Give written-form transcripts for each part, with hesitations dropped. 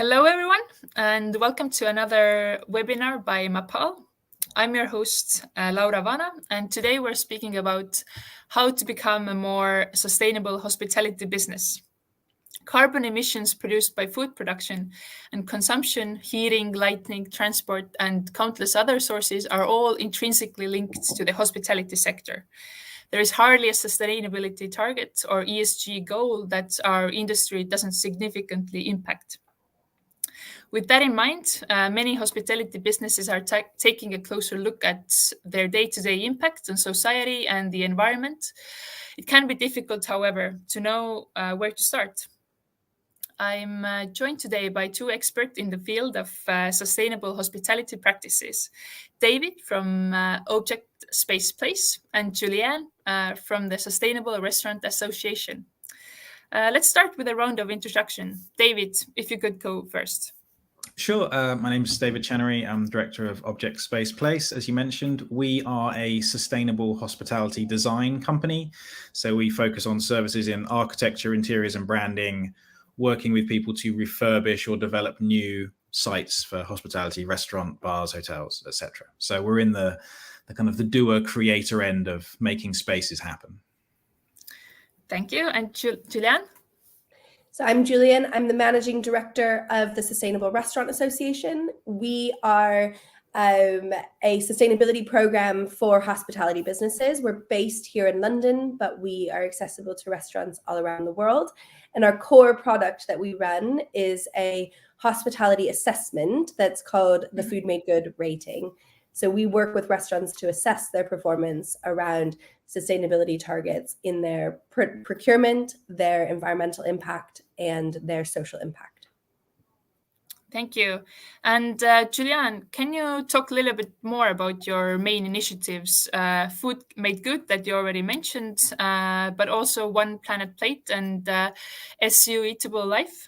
Hello, everyone, and welcome to another webinar by Mapal. I'm your host, Laura Vana, and today we're speaking about how to become a more sustainable hospitality business. Carbon emissions produced by food production and consumption, heating, lighting, transport, and countless other sources are all intrinsically linked to the hospitality sector. There is hardly a sustainability target or ESG goal that our industry doesn't significantly impact. With that in mind, many hospitality businesses are taking a closer look at their day-to-day impact on society and the environment. It can be difficult, however, to know where to start. I'm joined today by two experts in the field of sustainable hospitality practices, David from Object Space Place and Juliane from the Sustainable Restaurant Association. Let's start with a round of introduction. David, if you could go first. Sure. My name is David Chenery. I'm Director of Object Space Place. As you mentioned, we are a sustainable hospitality design company. So we focus on services in architecture, interiors and branding, working with people to refurbish or develop new sites for hospitality, restaurant, bars, hotels, etc. So we're in the kind of the doer creator end of making spaces happen. Thank you. And Juliane? So I'm Juliane. I'm the Managing Director of the Sustainable Restaurant Association. We are a sustainability program for hospitality businesses. We're based here in London, but we are accessible to restaurants all around the world. And our core product that we run is a hospitality assessment that's called the Food Made Good rating. So we work with restaurants to assess their performance around sustainability targets in their procurement, their environmental impact, and their social impact. Thank you. And Juliane, can you talk a little bit more about your main initiatives, Food Made Good that you already mentioned, but also One Planet Plate and SU Eatable Life?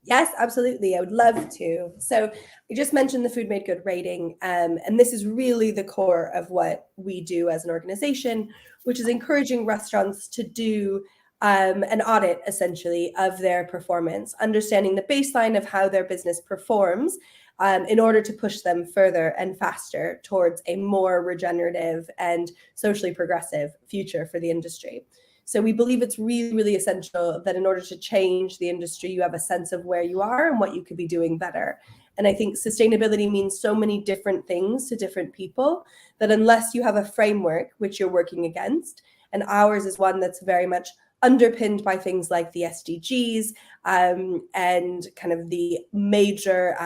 Yes, absolutely. I would love to. So I just mentioned the Food Made Good rating, and this is really the core of what we do as an organization, which is encouraging restaurants to do an audit, essentially, of their performance, understanding the baseline of how their business performs in order to push them further and faster towards a more regenerative and socially progressive future for the industry. So we believe it's really, really essential that in order to change the industry, you have a sense of where you are and what you could be doing better. And I think sustainability means so many different things to different people that unless you have a framework which you're working against, and ours is one that's very much underpinned by things like the SDGs and kind of the major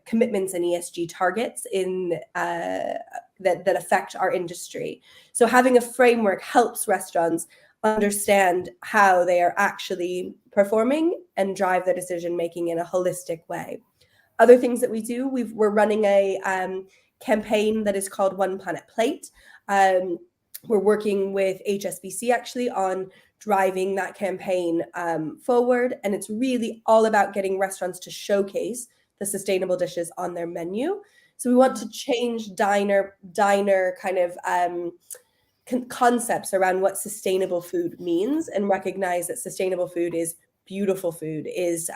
commitments and ESG targets in that affect our industry. So having a framework helps restaurants understand how they are actually performing and drive their decision making in a holistic way. Other things that we do, we're running a campaign that is called One Planet Plate. We're working with HSBC actually on driving that campaign forward, and it's really all about getting restaurants to showcase the sustainable dishes on their menu. So we want to change diner kind of concepts around what sustainable food means and recognize that sustainable food is beautiful food, is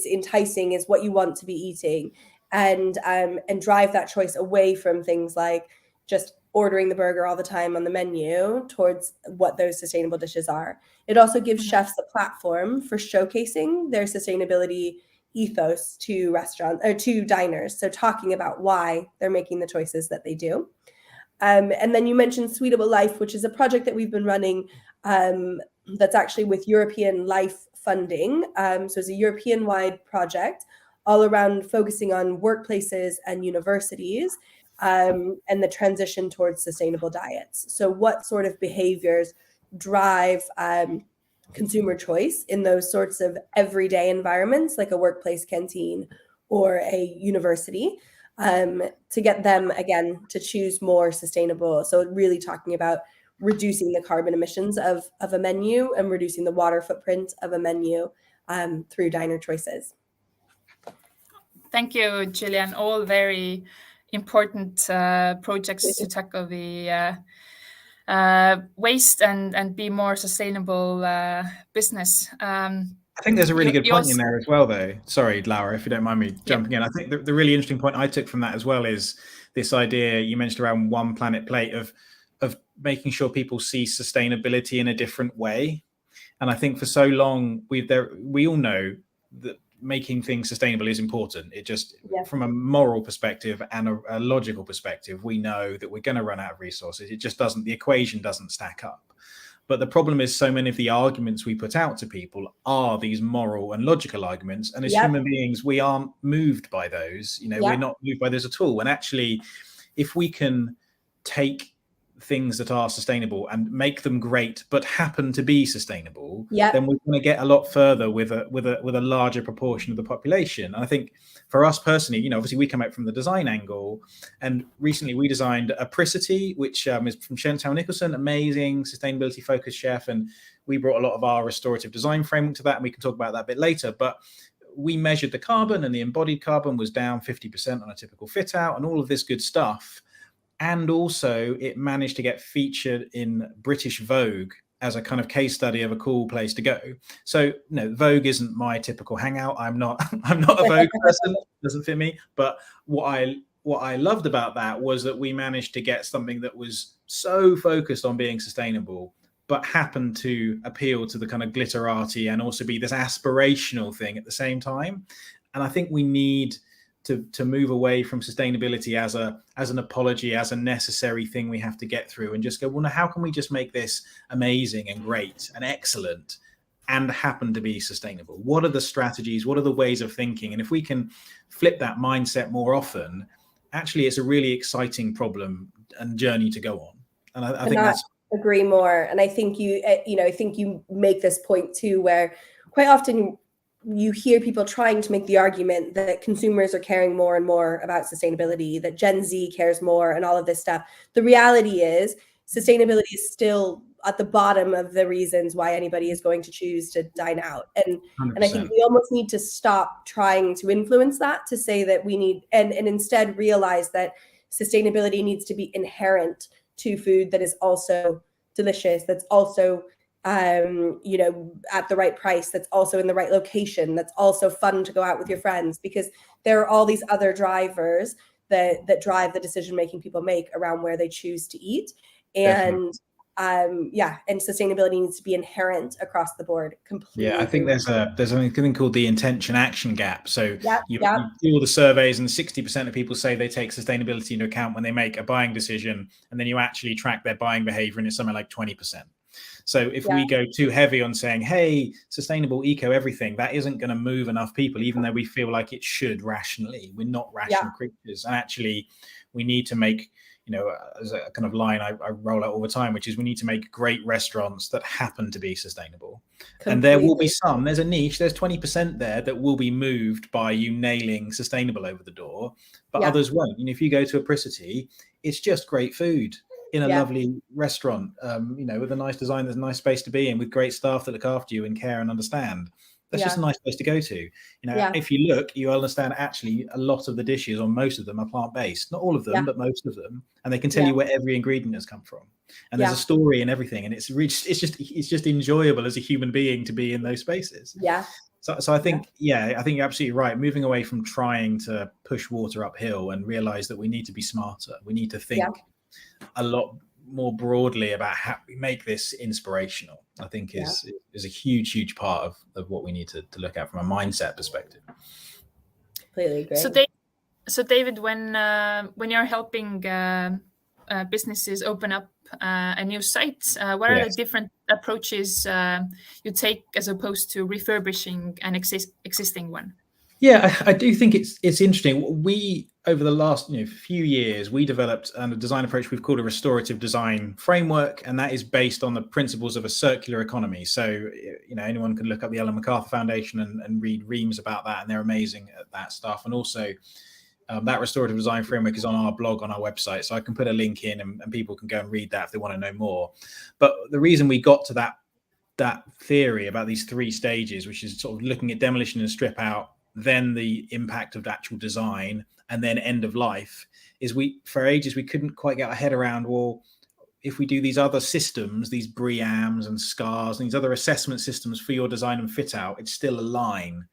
enticing, is what you want to be eating, and drive that choice away from things like just ordering the burger all the time on the menu towards what those sustainable dishes are. It also gives chefs a platform for showcasing their sustainability ethos to restaurants or to diners. So talking about why they're making the choices that they do. And then you mentioned Sweetable Life, which is a project that we've been running that's actually with European Life funding. So it's a European-wide project all around focusing on workplaces and universities and the transition towards sustainable diets. So what sort of behaviors drive consumer choice in those sorts of everyday environments, like a workplace canteen or a university, to get them, again, to choose more sustainable. So really talking about reducing the carbon emissions of a menu and reducing the water footprint of a menu through diner choices. Thank you, Juliane. All very important projects to tackle the waste and be more sustainable business. I think there's a really good you point also, in there as well, though. Sorry, Laura, if you don't mind me jumping in. I think the really interesting point I took from that as well is this idea you mentioned around one planet plate of making sure people see sustainability in a different way. And I think for so long we all know that making things sustainable is important. It just, from a moral perspective and a logical perspective, we know that we're going to run out of resources. It just doesn't, the equation doesn't stack up. But the problem is so many of the arguments we put out to people are these moral and logical arguments. And as human beings, we aren't moved by those. We're not moved by those at all. And actually, if we can take things that are sustainable and make them great, but happen to be sustainable, then we're going to get a lot further with a larger proportion of the population. And I think for us personally, obviously we come out from the design angle, and recently we designed Apricity, which is from Chantal Nicholson, amazing sustainability focused chef, and we brought a lot of our restorative design framework to that, and we can talk about that a bit later. But we measured the carbon, and the embodied carbon was down 50% on a typical fit out, and all of this good stuff. And also it managed to get featured in British Vogue as a kind of case study of a cool place to go. So Vogue isn't my typical hangout. I'm not a Vogue person. It doesn't fit me. But what I loved about that was that we managed to get something that was so focused on being sustainable, but happened to appeal to the kind of glitterati and also be this aspirational thing at the same time. And I think we need to move away from sustainability as an apology, as a necessary thing we have to get through, and just go, well, now how can we just make this amazing and great and excellent and happen to be sustainable? What are the strategies? What are the ways of thinking? And if we can flip that mindset more often, actually it's a really exciting problem and journey to go on. And I think that's agree more. And I think you make this point too, where quite often you hear people trying to make the argument that consumers are caring more and more about sustainability, that Gen Z cares more and all of this stuff. The reality is sustainability is still at the bottom of the reasons why anybody is going to choose to dine out. And I think we almost need to stop trying to influence that, to say that we need, and instead realize that sustainability needs to be inherent to food that is also delicious, that's also at the right price, that's also in the right location, that's also fun to go out with your friends, because there are all these other drivers that drive the decision making people make around where they choose to eat. And and sustainability needs to be inherent across the board completely. I think there's something called the intention action gap. So you do all the surveys, and 60% of people say they take sustainability into account when they make a buying decision, and then you actually track their buying behavior, and it's something like 20%. So if we go too heavy on saying, hey, sustainable, eco, everything, that isn't going to move enough people, even though we feel like it should rationally. We're not rational creatures. And actually, we need to make, as a kind of line I roll out all the time, which is we need to make great restaurants that happen to be sustainable. Completely. And there will be some, there's a niche, there's 20% there that will be moved by you nailing sustainable over the door, but others won't. If you go to Apricity, it's just great food in a lovely restaurant, with a nice design, there's a nice space to be in, with great staff that look after you and care and understand. That's just a nice place to go to. If you look, you understand actually a lot of the dishes, or most of them, are plant-based. Not all of them, but most of them. And they can tell you where every ingredient has come from. And there's a story and everything. And it's just enjoyable as a human being to be in those spaces. Yeah. So I think, I think you're absolutely right. Moving away from trying to push water uphill and realize that we need to be smarter. We need to think a lot more broadly about how we make this inspirational, I think is a huge part of what we need to look at from a mindset perspective. Completely agree. So David, when you're helping businesses open up a new site, what are the different approaches you take as opposed to refurbishing an existing one? Yeah, I do think it's interesting. We, over the last few years, we developed a design approach we've called a restorative design framework, and that is based on the principles of a circular economy. So, anyone can look up the Ellen MacArthur Foundation and read reams about that, and they're amazing at that stuff. And also, that restorative design framework is on our blog, on our website, so I can put a link in, and people can go and read that if they want to know more. But the reason we got to that theory about these three stages, which is sort of looking at demolition and strip out, then the impact of the actual design, and then end of life, is for ages we couldn't quite get our head around, well, if we do these other systems, these BREEAMs and SCARs and these other assessment systems for your design and fit out, it's still a line.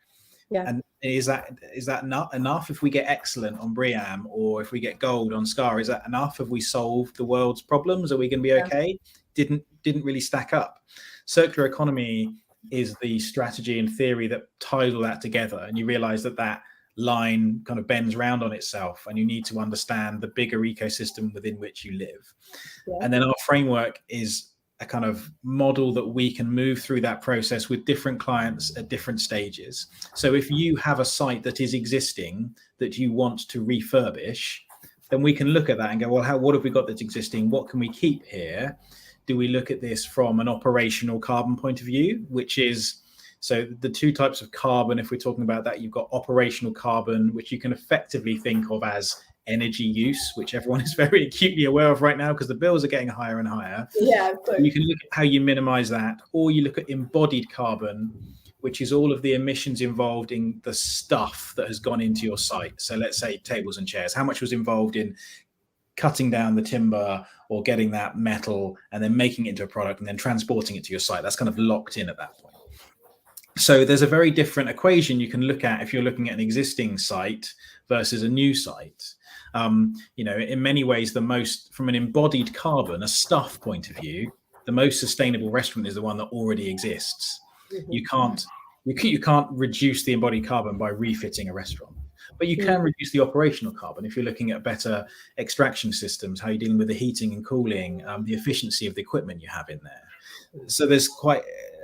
Yeah. And is that not enough? If we get excellent on BREEAM, or if we get gold on SCAR, is that enough? Have we solved the world's problems? Are we going to be okay? Didn't really stack up. Circular economy is the strategy and theory that ties all that together, and you realize that line kind of bends round on itself, and you need to understand the bigger ecosystem within which you live. And then our framework is a kind of model that we can move through that process with different clients at different stages. So if you have a site that is existing that you want to refurbish, then we can look at that and go, well, what have we got that's existing? What can we keep here? Do we look at this from an operational carbon point of view, which is, so the two types of carbon, if we're talking about that, you've got operational carbon, which you can effectively think of as energy use, which everyone is very acutely aware of right now because the bills are getting higher and higher. Yeah, of course. You can look at how you minimize that, or you look at embodied carbon, which is all of the emissions involved in the stuff that has gone into your site. So let's say tables and chairs, how much was involved in cutting down the timber or getting that metal and then making it into a product and then transporting it to your site. That's kind of locked in at that point. So there's a very different equation you can look at if you're looking at an existing site versus a new site. In many ways, from an embodied carbon, a stuff point of view, the most sustainable restaurant is the one that already exists. Mm-hmm. You can't reduce the embodied carbon by refitting a restaurant, but you can reduce the operational carbon if you're looking at better extraction systems, how you're dealing with the heating and cooling, the efficiency of the equipment you have in there. So there's quite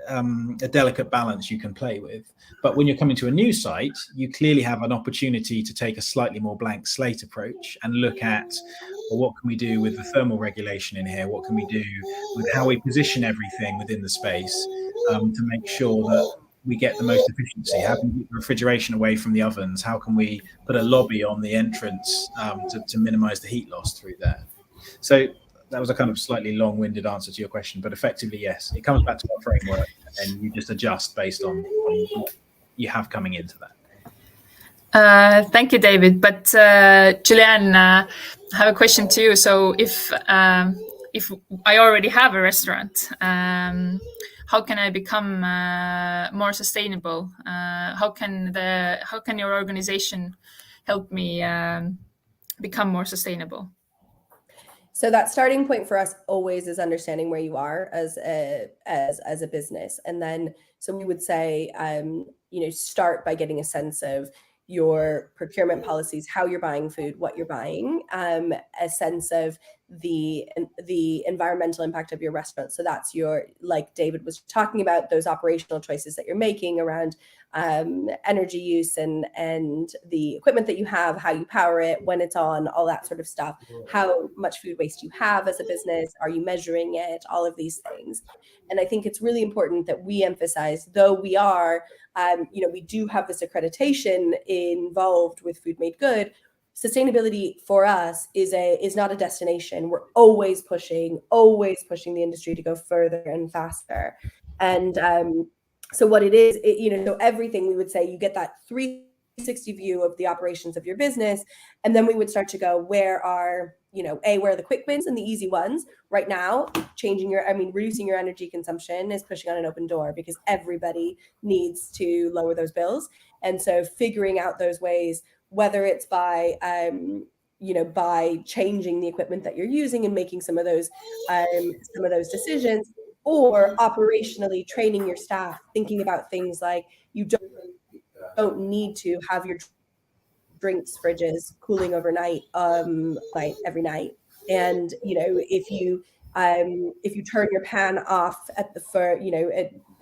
a delicate balance you can play with. But when you're coming to a new site, you clearly have an opportunity to take a slightly more blank slate approach and look at, well, what can we do with the thermal regulation in here? What can we do with how we position everything within the space to make sure that we get the most efficiency? How can we get the refrigeration away from the ovens? How can we put a lobby on the entrance to minimize the heat loss through there? So that was a kind of slightly long-winded answer to your question, but effectively, yes, it comes back to our framework and you just adjust based on what you have coming into that. Thank you, David. But Juliane, I have a question to you. So if I already have a restaurant, how can I become more sustainable? How can your organization help me become more sustainable? So that starting point for us always is understanding where you are as a business. And then, so we would say, start by getting a sense of your procurement policies, how you're buying food, what you're buying, a sense of the environmental impact of your restaurant. So that's like David was talking about, those operational choices that you're making around energy use and the equipment that you have, how you power it, when it's on, all that sort of stuff, how much food waste you have as a business, are you measuring it, all of these things. And I think it's really important that we emphasize, though we are, we do have this accreditation involved with Food Made Good, sustainability for us is not a destination. We're always pushing the industry to go further and faster. And so what it is, so everything, we would say you get that 360 view of the operations of your business. And then we would start to go, where are the quick wins and the easy ones? Right now, reducing your energy consumption is pushing on an open door because everybody needs to lower those bills. And so figuring out those ways, whether it's by changing the equipment that you're using and making some of those decisions, or operationally training your staff, thinking about things like you don't need to have your drinks fridges cooling overnight, every night. And if you turn your pan off at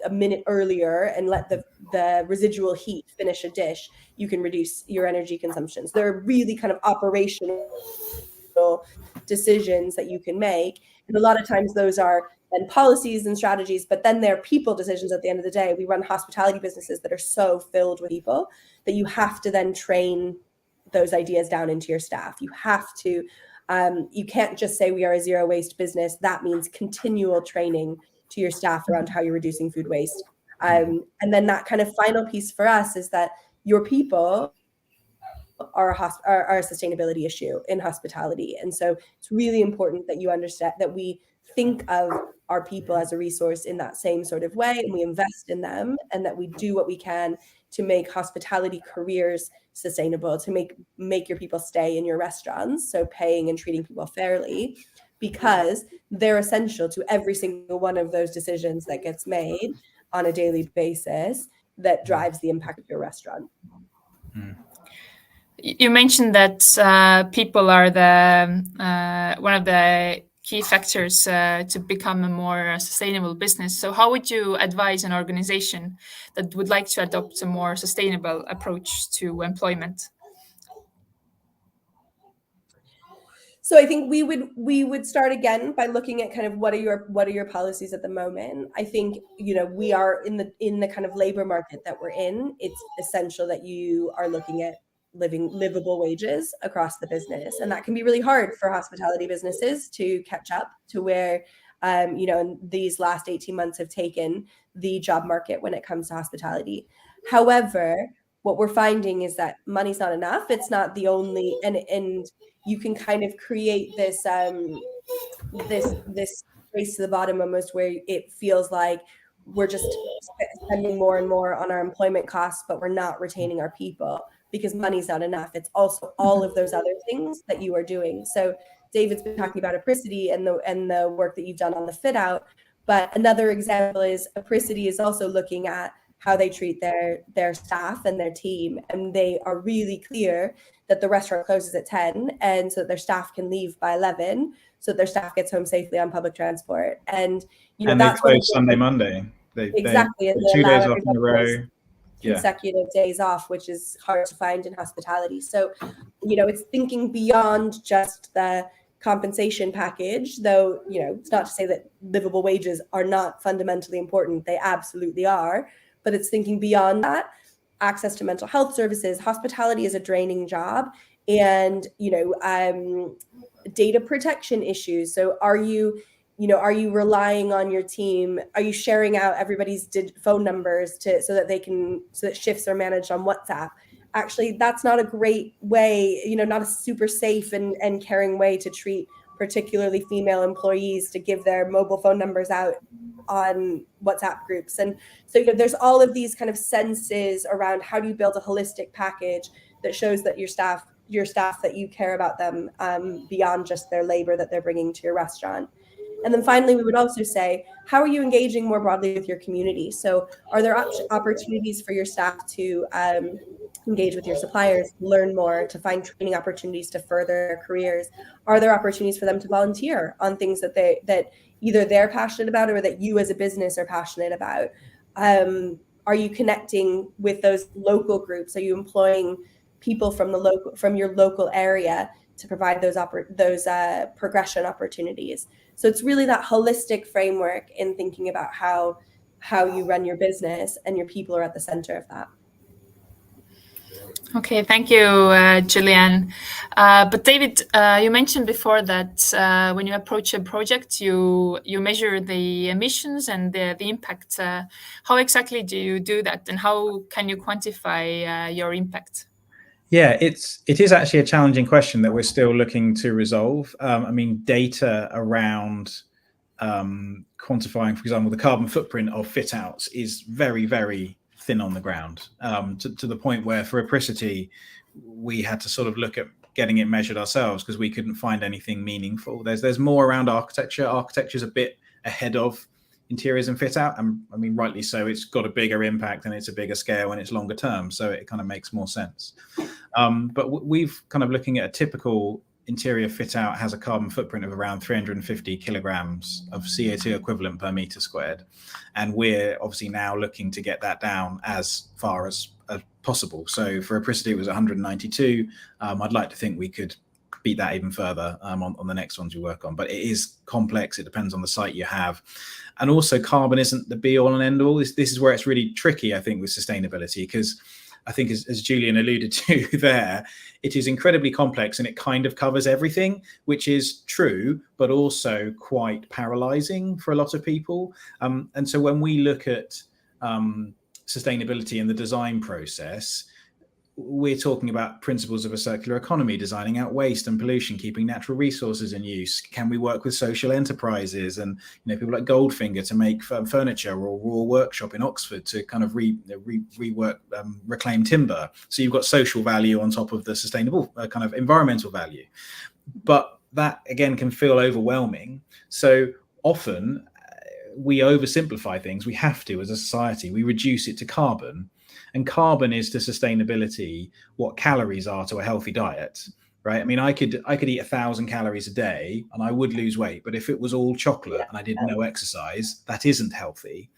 a minute earlier and let the residual heat finish a dish, you can reduce your energy consumptions. There are really kind of operational decisions that you can make, and a lot of times those are then policies and strategies, but then they're people decisions at the end of the day. We run hospitality businesses that are so filled with people that you have to then train those ideas down into your staff. You have to, you can't just say we are a zero waste business. That means continual training to your staff around how you're reducing food waste. And then that kind of final piece for us is that your people are a sustainability issue in hospitality. And so it's really important that you understand that we think of our people as a resource in that same sort of way, and we invest in them, and that we do what we can to make hospitality careers sustainable, to make your people stay in your restaurants, so paying and treating people fairly, because they're essential to every single one of those decisions that gets made on a daily basis that drives the impact of your restaurant. You mentioned that people are the one of the key factors to become a more sustainable business. So how would you advise an organization that would like to adopt a more sustainable approach to employment? So I think we would start again by looking at kind of what are your policies at the moment. I think, you know, we are in the kind of labor market that we're in. It's essential that you are looking at livable wages across the business, and that can be really hard for hospitality businesses to catch up to where you know, these last 18 months have taken the job market when it comes to hospitality. However, what we're finding is that money's not enough. It's not the only, and you can kind of create this this race to the bottom almost, where it feels like we're just spending more and more on our employment costs, but we're not retaining our people because money's not enough. It's also all of those other things that you are doing. So David's been talking about Apricity and the work that you've done on the fit out, but another example is Apricity is also looking at how they treat their staff and their team, and they are really clear that the restaurant closes at 10, and so that their staff can leave by 11, so that their staff gets home safely on public transport. And you know, and that's they close Sunday, Monday. Exactly, and they 2 days off in a row. Consecutive days off, which is hard to find in hospitality. So, you know, it's thinking beyond just the compensation package, though, you know, it's not to say that livable wages are not fundamentally important. They absolutely are. But it's thinking beyond that, access to mental health services. Hospitality is a draining job, and, you know, data protection issues. So are you relying on your team? Are you sharing out everybody's phone numbers so that shifts are managed on WhatsApp? Actually, that's not a great way, you know, not a super safe and caring way to treat particularly female employees, to give their mobile phone numbers out on WhatsApp groups. And so, you know, there's all of these kind of senses around how do you build a holistic package that shows that your staff that you care about them beyond just their labor that they're bringing to your restaurant. And then finally, we would also say, how are you engaging more broadly with your community? So are there opportunities for your staff to engage with your suppliers, learn more, to find training opportunities to further their careers? Are there opportunities for them to volunteer on things that either they're passionate about or that you as a business are passionate about? Are you connecting with those local groups? Are you employing people from your local area to provide those progression opportunities? So it's really that holistic framework in thinking about how you run your business, and your people are at the center of that. Okay, thank you, Juliane. But David, you mentioned before that when you approach a project, you measure the emissions and the impact. How exactly do you do that, and how can you quantify your impact? Yeah, it is actually a challenging question that we're still looking to resolve. I mean, data around quantifying, for example, the carbon footprint of fit outs is very, very thin on the ground, to the point where for Apricity, we had to sort of look at getting it measured ourselves because we couldn't find anything meaningful. There's more around architecture. Architecture's a bit ahead of interiors and fit out, and I mean, rightly so. It's got a bigger impact and it's a bigger scale and it's longer term, so it kind of makes more sense. But we've kind of looking at a typical interior fit out has a carbon footprint of around 350 kilograms of CO2 equivalent per meter squared, and we're obviously now looking to get that down as far as possible. So for Apricity it was 192. I'd like to think we could beat that even further on the next ones we work on, but it is complex. It depends on the site you have, and also carbon isn't the be all and end all. This is where it's really tricky, I think, with sustainability, because I think as Julian alluded to there, it is incredibly complex and it kind of covers everything, which is true, but also quite paralyzing for a lot of people. And so when we look at sustainability in the design process, we're talking about principles of a circular economy, designing out waste and pollution, keeping natural resources in use. Can we work with social enterprises and people like Goldfinger to make furniture, or Raw Workshop in Oxford to kind of rework reclaimed timber? So you've got social value on top of the sustainable kind of environmental value. But that again can feel overwhelming. So often we oversimplify things. We have to, as a society, we reduce it to carbon. And carbon is to sustainability what calories are to a healthy diet, right? I mean, I could eat 1,000 calories a day and I would lose weight. But if it was all chocolate and I did no exercise, that isn't healthy.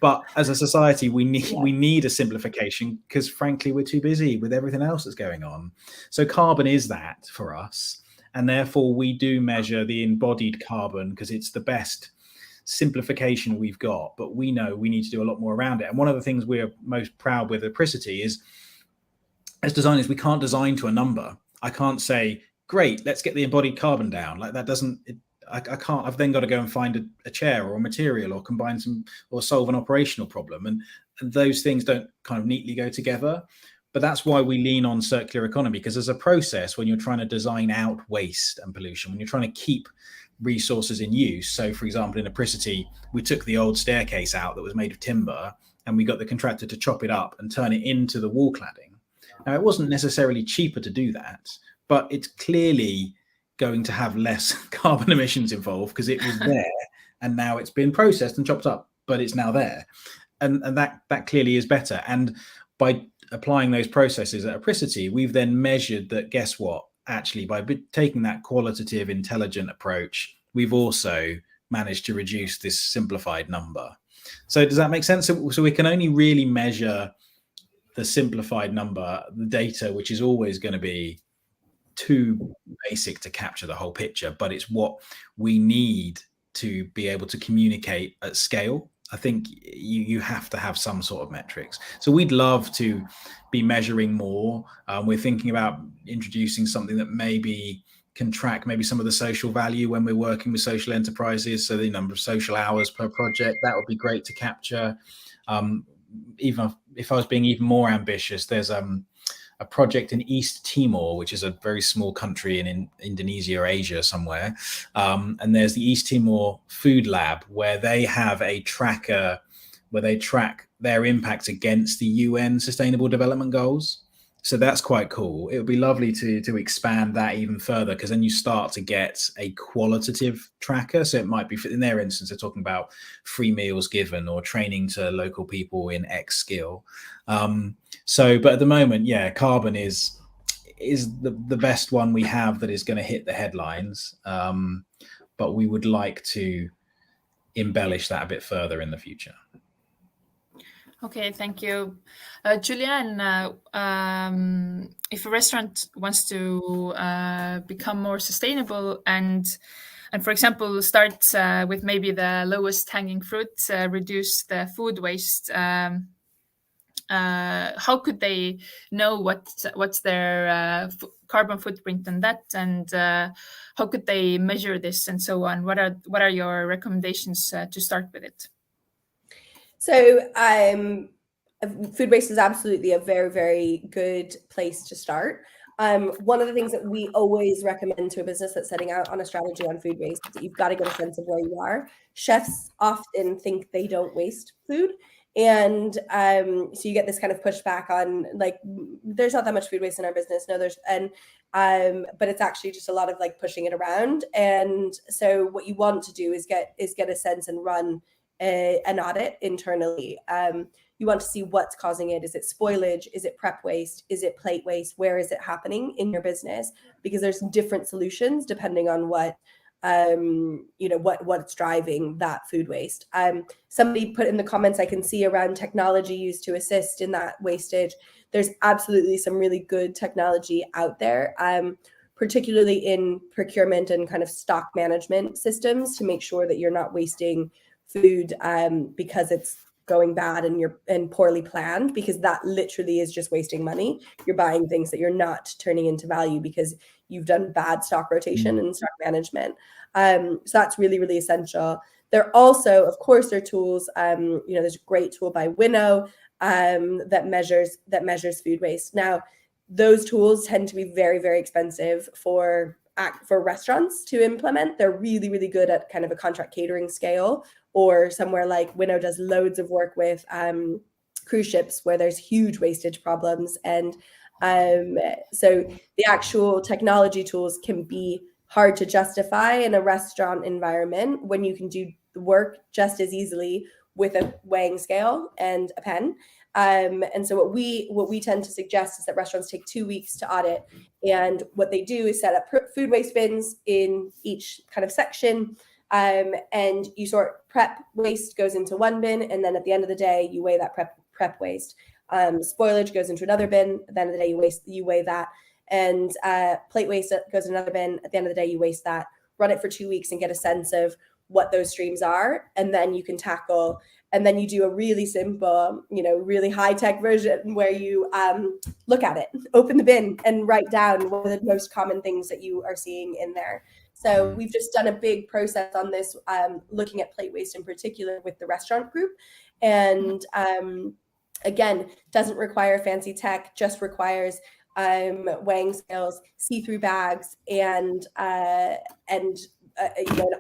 But as a society, we need a simplification because, frankly, we're too busy with everything else that's going on. So carbon is that for us. And therefore, we do measure the embodied carbon because it's the best simplification we've got, but we know we need to do a lot more around it. And one of the things we're most proud with Apricity is, as designers, we can't design to a number. I can't say, great, let's get the embodied carbon down. Like that doesn't, I can't, I've then got to go and find a chair or a material or combine some or solve an operational problem. And those things don't kind of neatly go together. But that's why we lean on circular economy, because as a process, when you're trying to design out waste and pollution, when you're trying to keep resources in use. So for example, in Apricity, we took the old staircase out that was made of timber and we got the contractor to chop it up and turn it into the wall cladding. Now, it wasn't necessarily cheaper to do that, but it's clearly going to have less carbon emissions involved because it was there and now it's been processed and chopped up, but it's now there. And that clearly is better. And by applying those processes at Apricity, we've then measured that, guess what? Actually, by taking that qualitative, intelligent approach, we've also managed to reduce this simplified number. So does that make sense? So we can only really measure the simplified number, the data, which is always going to be too basic to capture the whole picture, but it's what we need to be able to communicate at scale. I think you have to have some sort of metrics. So we'd love to be measuring more. We're thinking about introducing something that maybe can track maybe some of the social value when we're working with social enterprises. So the number of social hours per project, that would be great to capture. Even if I was being even more ambitious, there's a project in East Timor, which is a very small country in Indonesia or Asia somewhere. And there's the East Timor Food Lab, where they have a tracker where they track their impact against the UN Sustainable Development Goals. So that's quite cool. It would be lovely to expand that even further, because then you start to get a qualitative tracker. So it might be, in their instance, they're talking about free meals given or training to local people in X skill. But at the moment, yeah, carbon is the best one we have that is going to hit the headlines. But we would like to embellish that a bit further in the future. Okay, thank you. Juliane, if a restaurant wants to become more sustainable and for example, start with maybe the lowest hanging fruit, reduce the food waste, how could they know what's their carbon footprint on that, and how could they measure this and so on? What are your recommendations to start with it? So food waste is absolutely a very, very good place to start. One of the things that we always recommend to a business that's setting out on a strategy on food waste is that you've got to get a sense of where you are. Chefs often think they don't waste food. And so you get this kind of pushback on, like, there's not that much food waste in our business. No, but it's actually just a lot of like pushing it around. And so what you want to do is get a sense and run an audit internally. You want to see what's causing it. Is it spoilage? Is it prep waste? Is it plate waste? Where is it happening in your business? Because there's different solutions depending on what's driving that food waste. Somebody put in the comments, I can see around technology used to assist in that wastage. There's absolutely some really good technology out there, particularly in procurement and kind of stock management systems, to make sure that you're not wasting food because it's going bad and poorly planned, because that literally is just wasting money. You're buying things that you're not turning into value because you've done bad stock rotation and stock management. So that's really, really essential. There also, of course, there are tools. There's a great tool by Winnow that measures food waste. Now, those tools tend to be very, very expensive for restaurants to implement. They're really, really good at kind of a contract catering scale, or somewhere like Winnow does loads of work with cruise ships where there's huge wastage problems. And so the actual technology tools can be hard to justify in a restaurant environment when you can do the work just as easily with a weighing scale and a pen. And so what we tend to suggest is that restaurants take 2 weeks to audit. And what they do is set up food waste bins in each kind of section. And you sort prep waste goes into one bin. And then at the end of the day, you weigh that prep waste. Spoilage goes into another bin. At the end of the day, you weigh that. And plate waste goes in another bin. At the end of the day, you waste that. Run it for 2 weeks and get a sense of what those streams are. And then you can tackle. And then you do a really simple, really high-tech version where you look at it, open the bin, and write down what are the most common things that you are seeing in there. So we've just done a big process on this, looking at plate waste in particular with the restaurant group. And again, doesn't require fancy tech, just requires weighing scales, see-through bags, and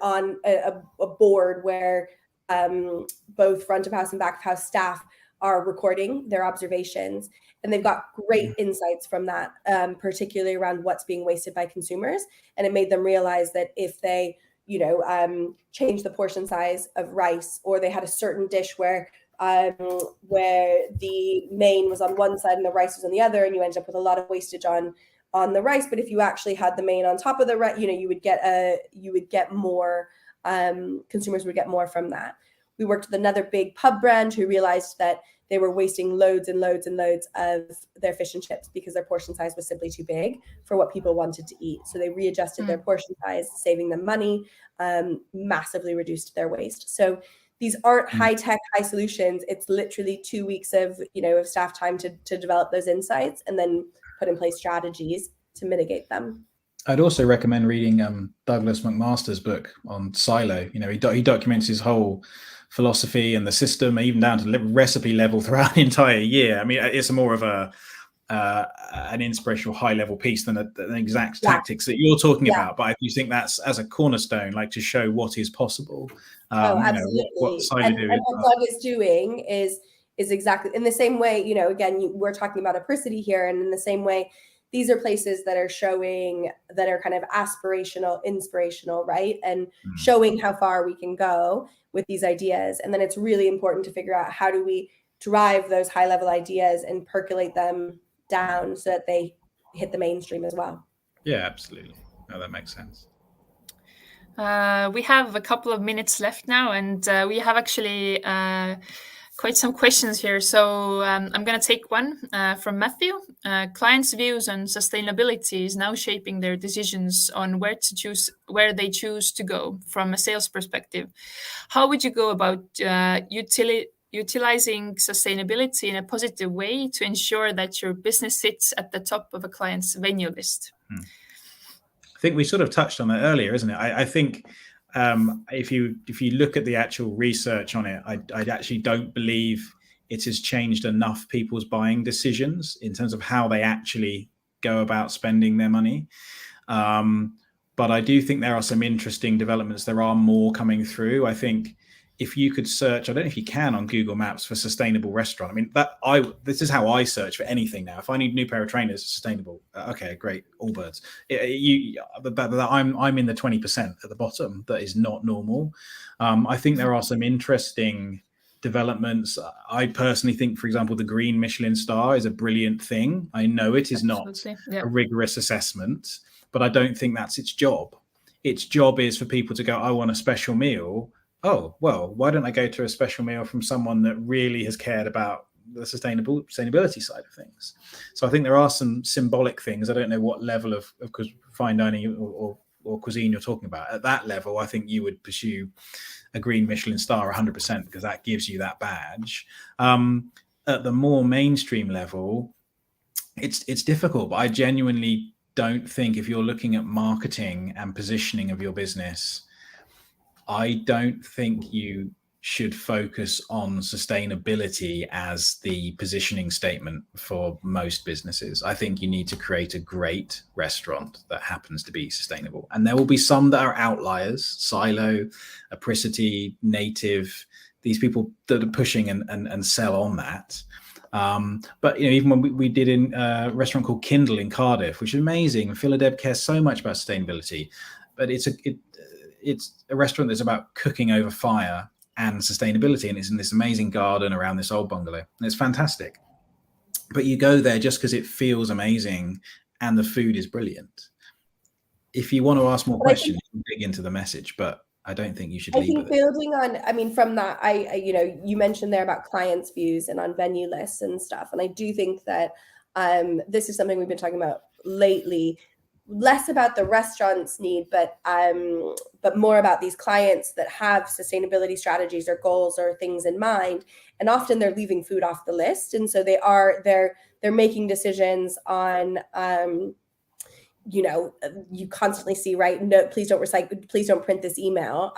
on a board where both front of house and back of house staff are recording their observations, and they've got great insights from that, particularly around what's being wasted by consumers. And it made them realize that if they, change the portion size of rice, or they had a certain dish where the main was on one side and the rice was on the other, and you end up with a lot of wastage on the rice. But if you actually had the main on top of the rice, you would get more. Consumers would get more from that. We worked with another big pub brand who realized that they were wasting loads and loads and loads of their fish and chips because their portion size was simply too big for what people wanted to eat. So they readjusted their portion size, saving them money, massively reduced their waste. So these aren't high-tech, high solutions. It's literally 2 weeks of staff time to develop those insights and then put in place strategies to mitigate them. I'd also recommend reading Douglas McMaster's book on Silo. He documents his whole philosophy and the system, even down to recipe level throughout the entire year. I mean, it's more of an inspirational high-level piece than an exact tactics that you're talking about. But I do think that's as a cornerstone, like to show what is possible. Absolutely. What Silo and what Doug is doing is exactly in the same way. Again, we're talking about apricity here, and in the same way, these are places that are showing, that are kind of aspirational, inspirational, right? And showing how far we can go with these ideas. And then it's really important to figure out, how do we drive those high level ideas and percolate them down so that they hit the mainstream as well. Yeah, absolutely. No, that makes sense. We have a couple of minutes left now, and we have actually quite some questions here. So I'm going to take one from Matthew. Clients' views on sustainability is now shaping their decisions on where they choose to go from a sales perspective. How would you go about utilizing sustainability in a positive way to ensure that your business sits at the top of a client's venue list? I think we sort of touched on that earlier, isn't it? I think if you look at the actual research on it, I actually don't believe it has changed enough people's buying decisions in terms of how they actually go about spending their money. But I do think there are some interesting developments. There are more coming through. I think if you could search, I don't know if you can on Google Maps for sustainable restaurant. I mean, this is how I search for anything now. If I need a new pair of trainers, sustainable. Okay, great, all birds. I'm in the 20% at the bottom that is not normal. I think there are some interesting developments. I personally think, for example, the green Michelin star is a brilliant thing. I know it is not a rigorous assessment, but I don't think that's its job. Its job is for people to go, I want a special meal. Oh, well, why don't I go to a special meal from someone that really has cared about the sustainability side of things? So I think there are some symbolic things. I don't know what level of fine dining or cuisine you're talking about. At that level, I think you would pursue a green Michelin star 100% because that gives you that badge. At the more mainstream level, it's difficult, but I genuinely don't think, if you're looking at marketing and positioning of your business, I don't think you should focus on sustainability as the positioning statement for most businesses. I think you need to create a great restaurant that happens to be sustainable. And there will be some that are outliers, Silo, Apricity, Native, these people that are pushing and sell on that. But even when we did in a restaurant called Kindle in Cardiff, which is amazing, and Philadelphia cares so much about sustainability, but it's a restaurant that's about cooking over fire and sustainability, and it's in this amazing garden around this old bungalow, and it's fantastic. But you go there just because it feels amazing and the food is brilliant. If you want to ask more questions, you can dig into the message, but I don't think you should leave with it. Building on, from that, you mentioned there about clients' views and on venue lists and stuff. And I do think that this is something we've been talking about lately, less about the restaurant's need, but more about these clients that have sustainability strategies or goals or things in mind. And often they're leaving food off the list. And so they're making decisions on, you constantly see, right? No, please don't recycle, please don't print this email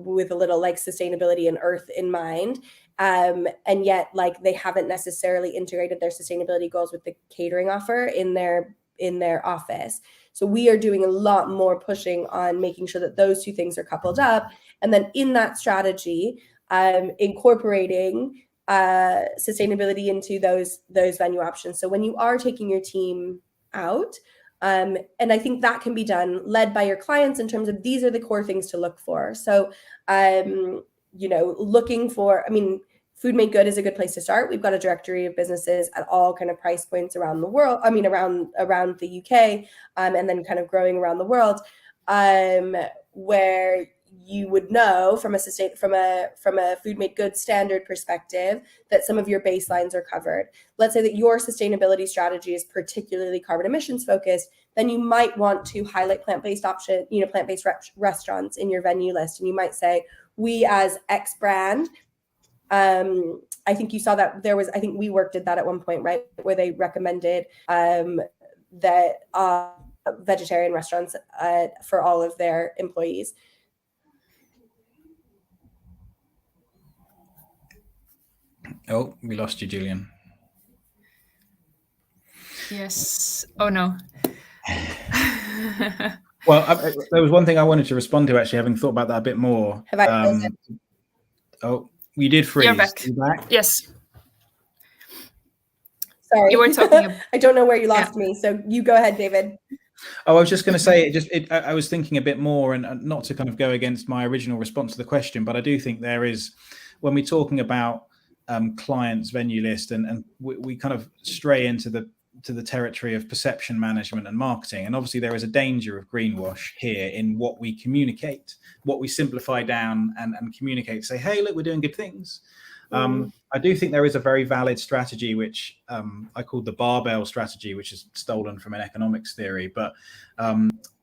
with a little like sustainability and earth in mind. And yet they haven't necessarily integrated their sustainability goals with the catering offer in their office. So we are doing a lot more pushing on making sure that those two things are coupled up. And then in that strategy, incorporating sustainability into those venue options. So when you are taking your team out, and I think that can be done led by your clients in terms of these are the core things to look for. So, looking for, Food Made Good is a good place to start. We've got a directory of businesses at all kind of price points around the world. Around the UK, and then kind of growing around the world, where you would know from a Food Made Good standard perspective that some of your baselines are covered. Let's say that your sustainability strategy is particularly carbon emissions focused, then you might want to highlight plant-based restaurants in your venue list. And you might say, we as X brand, I think you saw that I think WeWork did that at one point, right? Where they recommended that vegetarian restaurants for all of their employees. Oh, we lost you, Julian. Yes. Oh, no. Well, there was one thing I wanted to respond to, actually, having thought about that a bit more. Have I Oh, you did freeze. You're back. You back? Yes. Sorry. You were talking I don't know where you lost me, so you go ahead, David. Oh, I was just going to say, I was thinking a bit more, and not to kind of go against my original response to the question, but I do think there is, when we're talking about clients' venue list, and we kind of stray into the territory of perception management and marketing. And obviously there is a danger of greenwash here in what we communicate, what we simplify down and communicate, say, hey, look, we're doing good things. I do think there is a very valid strategy, which I called the Barbell Strategy, which is stolen from an economics theory. But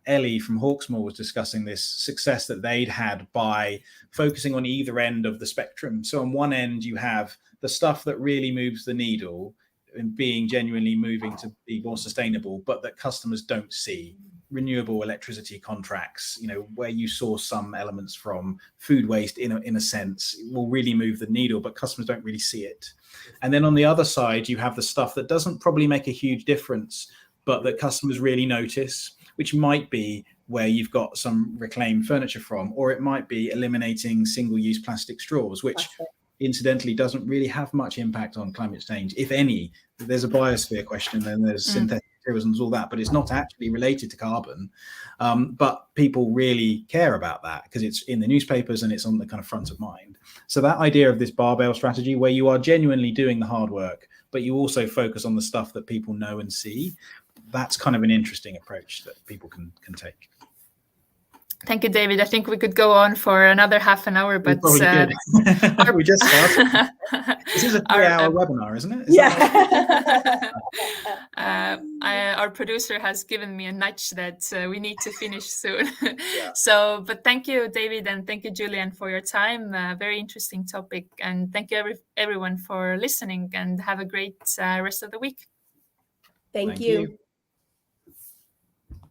Ellie from Hawksmoor was discussing this success that they'd had by focusing on either end of the spectrum. So on one end, you have the stuff that really moves the needle and being genuinely moving to be more sustainable, but that customers don't see. Renewable electricity contracts, where you source some elements from food waste in a sense, will really move the needle, but customers don't really see it. And then on the other side, you have the stuff that doesn't probably make a huge difference, but that customers really notice, which might be where you've got some reclaimed furniture from, or it might be eliminating single-use plastic straws, which incidentally doesn't really have much impact on climate change, if any. There's a biosphere question, and there's synthetic materials and all that, but it's not actually related to carbon. But people really care about that because it's in the newspapers and it's on the kind of front of mind. So that idea of this barbell strategy, where you are genuinely doing the hard work, but you also focus on the stuff that people know and see, that's kind of an interesting approach that people can take. Thank you, David. I think we could go on for another half an hour, but we just started. This is a 3-hour webinar, isn't it? Our producer has given me a nudge that we need to finish soon. So, but thank you, David, and thank you, Julian, for your time. Very interesting topic, and thank you everyone for listening. And have a great rest of the week. Thank you.